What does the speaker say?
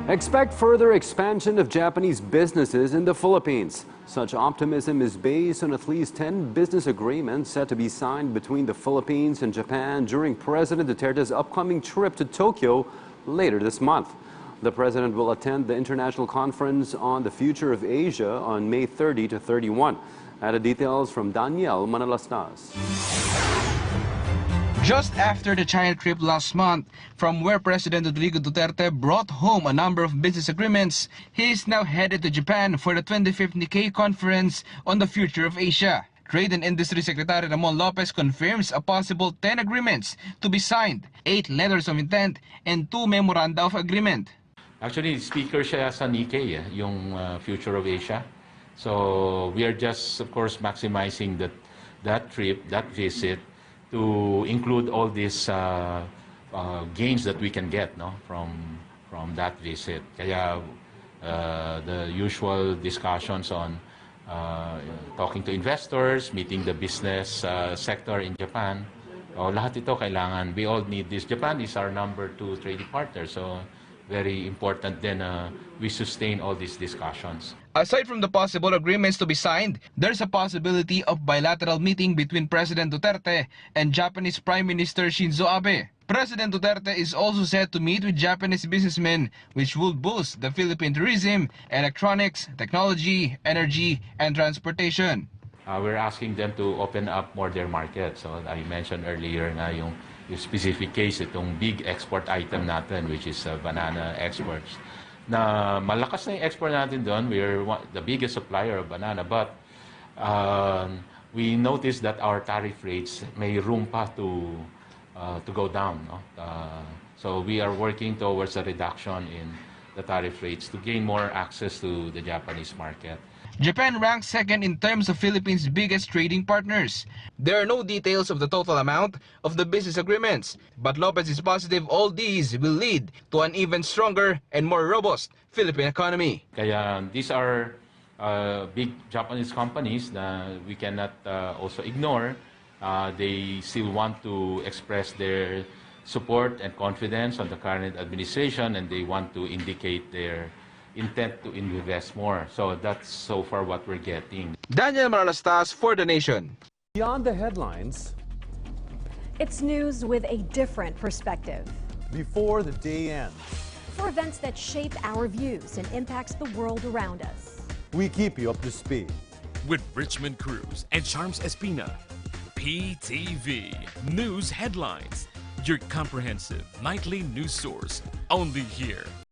Expect further expansion of Japanese businesses in the Philippines. Such optimism is based on at least 10 business agreements set to be signed between the Philippines and Japan during President Duterte's upcoming trip to Tokyo later this month. The president will attend the International Conference on the Future of Asia on May 30 to 31. Added details from Daniel Manalastas. Just after the China trip last month, from where President Rodrigo Duterte brought home a number of business agreements, he is now headed to Japan for the 25th Nikkei Conference on the Future of Asia. Trade and Industry Secretary Ramon Lopez confirms a possible 10 agreements to be signed, 8 letters of intent, and 2 memoranda of agreement. Actually, speaker siya sa Nikkei, yung Future of Asia. So we are just, of course, maximizing that trip, that visit, to include all these gains that we can get, no, from that visit. Kaya the usual discussions on talking to investors, meeting the business sector in Japan. Lahat ito kailangan. We all need this. Japan is our number 2 trading partner, so very important then we sustain all these discussions. Aside from the possible agreements to be signed, there's a possibility of bilateral meeting between President Duterte and Japanese Prime Minister Shinzo Abe. President Duterte is also set to meet with Japanese businessmen, which will boost the Philippine tourism, electronics, technology, energy, and transportation. We're asking them to open up more their market. So I mentioned earlier na yung specific case, itong big export item natin, which is banana exports. Na malakas na yung export natin doon. We're the biggest supplier of banana, but we noticed that our tariff rates may room pa to go down. No? So we are working towards a reduction in the tariff rates to gain more access to the Japanese market. Japan ranks second in terms of Philippines' biggest trading partners. There are no details of the total amount of the business agreements, but Lopez is positive all these will lead to an even stronger and more robust Philippine economy. Kaya these are big Japanese companies that we cannot also ignore. They still want to express their support and confidence on the current administration, and they want to indicate their intent to invest more. So that's so far what we're getting. Daniel Manalastas for The Nation. Beyond the headlines, it's news with a different perspective. before the day ends, For events that shape our views and impacts the world around us. we keep you up to speed. With Richmond Cruz and Charms Espina. PTV News Headlines, your comprehensive nightly news source, only here.